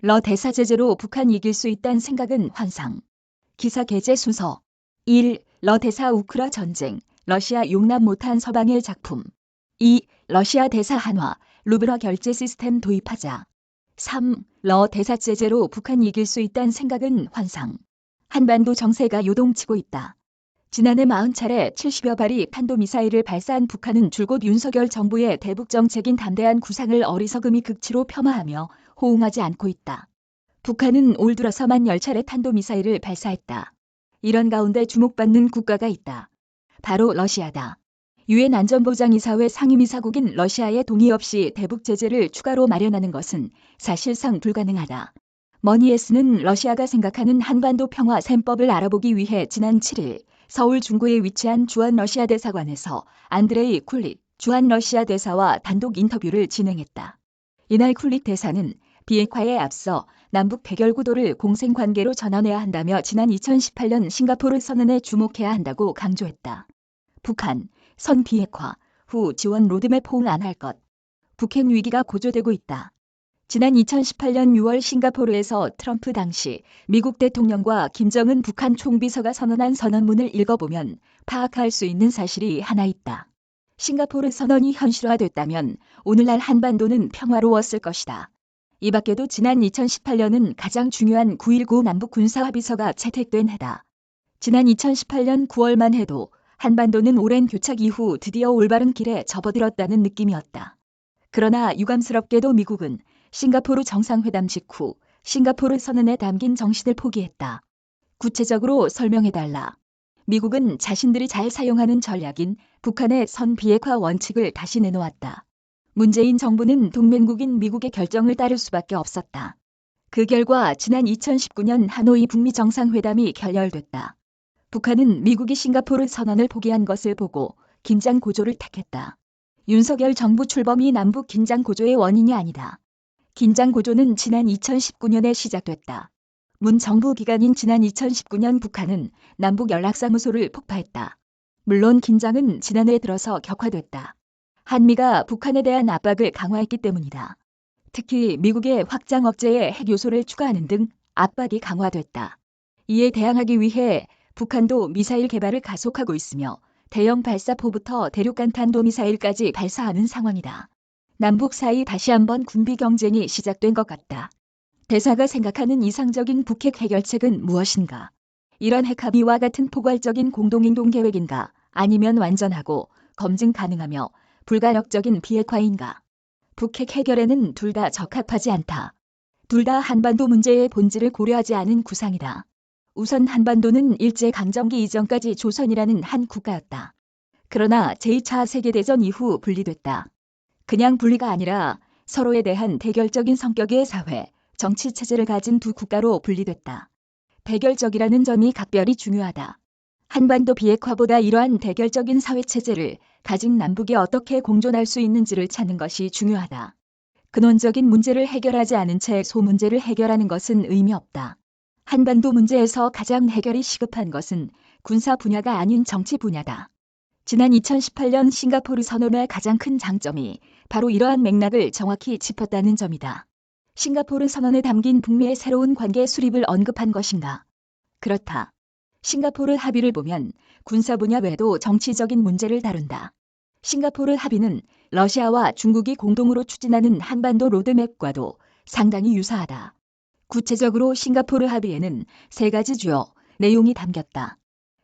러 대사 제재로 북한 이길 수 있다는 생각은 환상. 기사 게재 순서 1. 러 대사 우크라 전쟁, 러시아 용납 못한 서방의 작품. 2. 러시아 대사 한화, 루블화 결제 시스템 도입하자. 3. 러 대사 제재로 북한 이길 수 있다는 생각은 환상. 한반도 정세가 요동치고 있다. 지난해 40차례 70여 발이 탄도미사일을 발사한 북한은 줄곧 윤석열 정부의 대북 정책인 담대한 구상을 어리석음이 극치로 폄하하며 호응하지 않고 있다. 북한은 올 들어서만 10차례 탄도미사일을 발사했다. 이런 가운데 주목받는 국가가 있다. 바로 러시아다. 유엔 안전보장이사회 상임이사국인 러시아의 동의 없이 대북 제재를 추가로 마련하는 것은 사실상 불가능하다. 머니에스는 러시아가 생각하는 한반도 평화 셈법을 알아보기 위해 지난 7일 서울 중구에 위치한 주한 러시아 대사관에서 안드레이 쿨릭 주한 러시아 대사와 단독 인터뷰를 진행했다. 이날 쿨릭 대사는 비핵화에 앞서 남북 대결 구도를 공생관계로 전환해야 한다며 지난 2018년 싱가포르 선언에 주목해야 한다고 강조했다. 북한, 선 비핵화 후 지원 로드맵 호응 안 할 것. 북핵 위기가 고조되고 있다. 지난 2018년 6월 싱가포르에서 트럼프 당시 미국 대통령과 김정은 북한 총비서가 선언한 선언문을 읽어보면 파악할 수 있는 사실이 하나 있다. 싱가포르 선언이 현실화됐다면 오늘날 한반도는 평화로웠을 것이다. 이 밖에도 지난 2018년은 가장 중요한 9.19 남북 군사합의서가 채택된 해다. 지난 2018년 9월만 해도 한반도는 오랜 교착 이후 드디어 올바른 길에 접어들었다는 느낌이었다. 그러나 유감스럽게도 미국은 싱가포르 정상회담 직후 싱가포르 선언에 담긴 정신을 포기했다. 구체적으로 설명해달라. 미국은 자신들이 잘 사용하는 전략인 북한의 선 비핵화 원칙을 다시 내놓았다. 문재인 정부는 동맹국인 미국의 결정을 따를 수밖에 없었다. 그 결과 지난 2019년 하노이 북미 정상회담이 결렬됐다. 북한은 미국이 싱가포르 선언을 포기한 것을 보고 긴장 고조를 택했다. 윤석열 정부 출범이 남북 긴장 고조의 원인이 아니다. 긴장 고조는 지난 2019년에 시작됐다. 문 정부 기간인 지난 2019년 북한은 남북 연락사무소를 폭파했다. 물론 긴장은 지난해 들어서 격화됐다. 한미가 북한에 대한 압박을 강화했기 때문이다. 특히 미국의 확장 억제에 핵 요소를 추가하는 등 압박이 강화됐다. 이에 대항하기 위해 북한도 미사일 개발을 가속하고 있으며 대형 발사포부터 대륙간 탄도미사일까지 발사하는 상황이다. 남북 사이 다시 한번 군비 경쟁이 시작된 것 같다. 대사가 생각하는 이상적인 북핵 해결책은 무엇인가? 이런 핵 합의와 같은 포괄적인 공동행동 계획인가? 아니면 완전하고 검증 가능하며 불가역적인 비핵화인가? 북핵 해결에는 둘 다 적합하지 않다. 둘 다 한반도 문제의 본질을 고려하지 않은 구상이다. 우선 한반도는 일제강점기 이전까지 조선이라는 한 국가였다. 그러나 제2차 세계대전 이후 분리됐다. 그냥 분리가 아니라 서로에 대한 대결적인 성격의 사회, 정치 체제를 가진 두 국가로 분리됐다. 대결적이라는 점이 각별히 중요하다. 한반도 비핵화보다 이러한 대결적인 사회 체제를 가진 남북이 어떻게 공존할 수 있는지를 찾는 것이 중요하다. 근원적인 문제를 해결하지 않은 채 소문제를 해결하는 것은 의미 없다. 한반도 문제에서 가장 해결이 시급한 것은 군사 분야가 아닌 정치 분야다. 지난 2018년 싱가포르 선언의 가장 큰 장점이 바로 이러한 맥락을 정확히 짚었다는 점이다. 싱가포르 선언에 담긴 북미의 새로운 관계 수립을 언급한 것인가? 그렇다. 싱가포르 합의를 보면 군사 분야 외에도 정치적인 문제를 다룬다. 싱가포르 합의는 러시아와 중국이 공동으로 추진하는 한반도 로드맵과도 상당히 유사하다. 구체적으로 싱가포르 합의에는 3가지 주요 내용이 담겼다.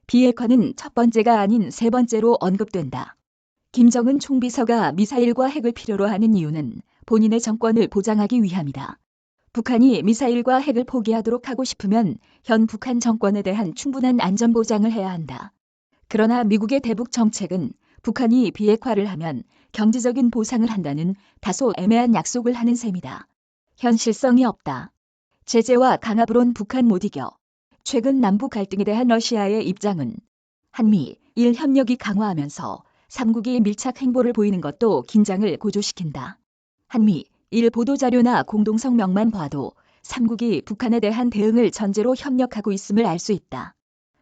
비핵화는 첫 번째가 아닌 세 번째로 언급된다. 김정은 총비서가 미사일과 핵을 필요로 하는 이유는 본인의 정권을 보장하기 위함이다. 북한이 미사일과 핵을 포기하도록 하고 싶으면 현 북한 정권에 대한 충분한 안전 보장을 해야 한다. 그러나 미국의 대북 정책은 북한이 비핵화를 하면 경제적인 보상을 한다는 다소 애매한 약속을 하는 셈이다. 현실성이 없다. 제재와 강압으론 북한 못 이겨. 최근 남북 갈등에 대한 러시아의 입장은 한미, 일 협력이 강화하면서 3국이 밀착 행보를 보이는 것도 긴장을 고조시킨다. 한미, 일 보도자료나 공동성명만 봐도 3국이 북한에 대한 대응을 전제로 협력하고 있음을 알 수 있다.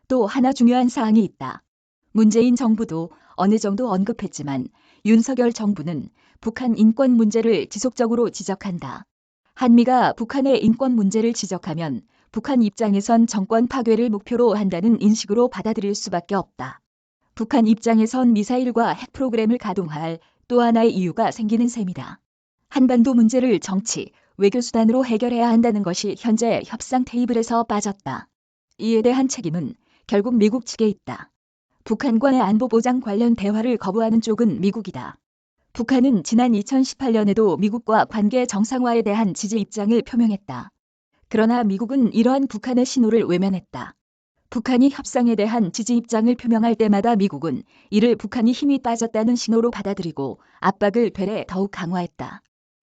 또 하나 중요한 사항이 있다. 문재인 정부도 어느 정도 언급했지만 윤석열 정부는 북한 인권 문제를 지속적으로 지적한다. 한미가 북한의 인권 문제를 지적하면 북한 입장에선 정권 파괴를 목표로 한다는 인식으로 받아들일 수밖에 없다. 북한 입장에선 미사일과 핵 프로그램을 가동할 또 하나의 이유가 생기는 셈이다. 한반도 문제를 정치, 외교수단으로 해결해야 한다는 것이 현재 협상 테이블에서 빠졌다. 이에 대한 책임은 결국 미국 측에 있다. 북한과의 안보보장 관련 대화를 거부하는 쪽은 미국이다. 북한은 지난 2018년에도 미국과 관계 정상화에 대한 지지 입장을 표명했다. 그러나 미국은 이러한 북한의 신호를 외면했다. 북한이 협상에 대한 지지 입장을 표명할 때마다 미국은 이를 북한이 힘이 빠졌다는 신호로 받아들이고 압박을 되레 더욱 강화했다.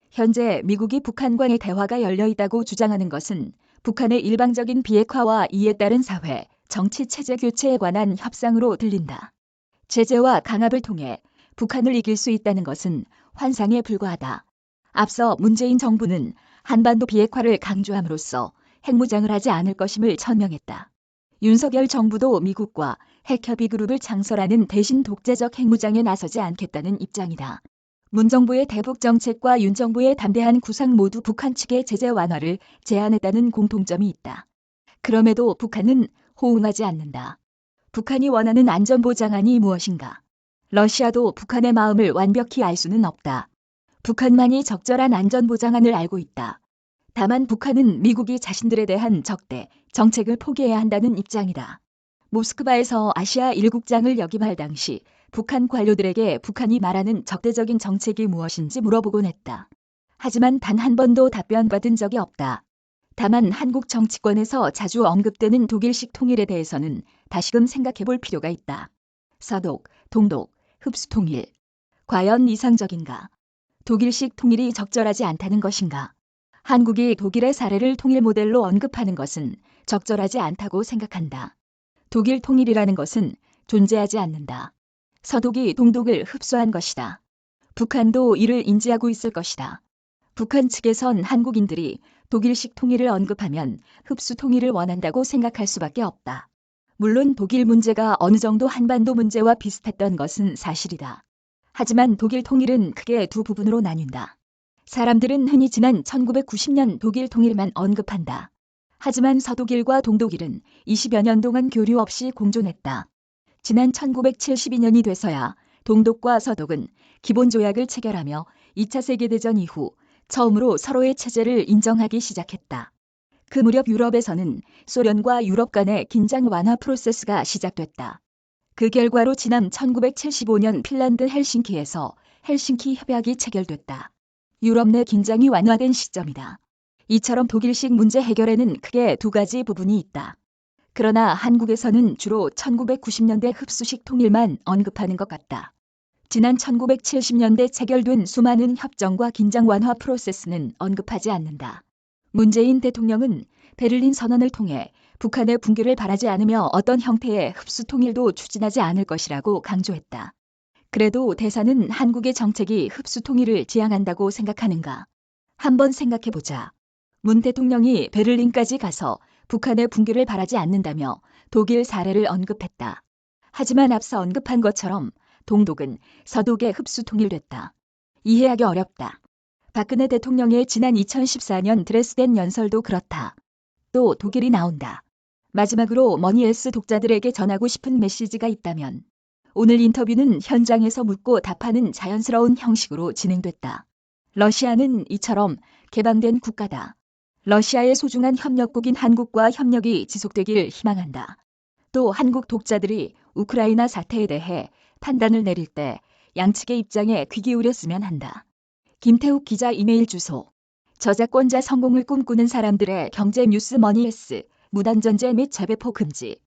현재 미국이 북한과의 대화가 열려 있다고 주장하는 것은 북한의 일방적인 비핵화와 이에 따른 사회, 정치 체제 교체에 관한 협상으로 들린다. 제재와 강압을 통해 북한을 이길 수 있다는 것은 환상에 불과하다. 앞서 문재인 정부는 한반도 비핵화를 강조함으로써 핵무장을 하지 않을 것임을 천명했다. 윤석열 정부도 미국과 핵협의 그룹을 창설하는 대신 독재적 핵무장에 나서지 않겠다는 입장이다. 문 정부의 대북 정책과 윤 정부의 담대한 구상 모두 북한 측의 제재 완화를 제안했다는 공통점이 있다. 그럼에도 북한은 호응하지 않는다. 북한이 원하는 안전보장안이 무엇인가? 러시아도 북한의 마음을 완벽히 알 수는 없다. 북한만이 적절한 안전보장안을 알고 있다. 다만 북한은 미국이 자신들에 대한 적대, 정책을 포기해야 한다는 입장이다. 모스크바에서 아시아 1국장을 역임할 당시 북한 관료들에게 북한이 말하는 적대적인 정책이 무엇인지 물어보곤 했다. 하지만 단 한 번도 답변받은 적이 없다. 다만 한국 정치권에서 자주 언급되는 독일식 통일에 대해서는 다시금 생각해 볼 필요가 있다. 서독, 동독, 흡수통일. 과연 이상적인가? 독일식 통일이 적절하지 않다는 것인가? 한국이 독일의 사례를 통일 모델로 언급하는 것은 적절하지 않다고 생각한다. 독일 통일이라는 것은 존재하지 않는다. 서독이 동독을 흡수한 것이다. 북한도 이를 인지하고 있을 것이다. 북한 측에선 한국인들이 독일식 통일을 언급하면 흡수 통일을 원한다고 생각할 수밖에 없다. 물론 독일 문제가 어느 정도 한반도 문제와 비슷했던 것은 사실이다. 하지만 독일 통일은 크게 두 부분으로 나뉜다. 사람들은 흔히 지난 1990년 독일 통일만 언급한다. 하지만 서독일과 동독일은 20여 년 동안 교류 없이 공존했다. 지난 1972년이 돼서야 동독과 서독은 기본조약을 체결하며 2차 세계대전 이후 처음으로 서로의 체제를 인정하기 시작했다. 그 무렵 유럽에서는 소련과 유럽 간의 긴장 완화 프로세스가 시작됐다. 그 결과로 지난 1975년 핀란드 헬싱키에서 헬싱키 협약이 체결됐다. 유럽 내 긴장이 완화된 시점이다. 이처럼 독일식 문제 해결에는 크게 두 가지 부분이 있다. 그러나 한국에서는 주로 1990년대 흡수식 통일만 언급하는 것 같다. 지난 1970년대 체결된 수많은 협정과 긴장 완화 프로세스는 언급하지 않는다. 문재인 대통령은 베를린 선언을 통해 북한의 붕괴를 바라지 않으며 어떤 형태의 흡수 통일도 추진하지 않을 것이라고 강조했다. 그래도 대사는 한국의 정책이 흡수 통일을 지향한다고 생각하는가? 한번 생각해보자. 문 대통령이 베를린까지 가서 북한의 붕괴를 바라지 않는다며 독일 사례를 언급했다. 하지만 앞서 언급한 것처럼 동독은 서독에 흡수 통일됐다. 이해하기 어렵다. 박근혜 대통령의 지난 2014년 드레스덴 연설도 그렇다. 또 독일이 나온다. 마지막으로 머니에스 독자들에게 전하고 싶은 메시지가 있다면 오늘 인터뷰는 현장에서 묻고 답하는 자연스러운 형식으로 진행됐다. 러시아는 이처럼 개방된 국가다. 러시아의 소중한 협력국인 한국과 협력이 지속되길 희망한다. 또 한국 독자들이 우크라이나 사태에 대해 판단을 내릴 때 양측의 입장에 귀 기울였으면 한다. 김태욱 기자 이메일 주소. 저작권자 성공을 꿈꾸는 사람들의 경제 뉴스 머니에스, 무단전제 및 재배포 금지.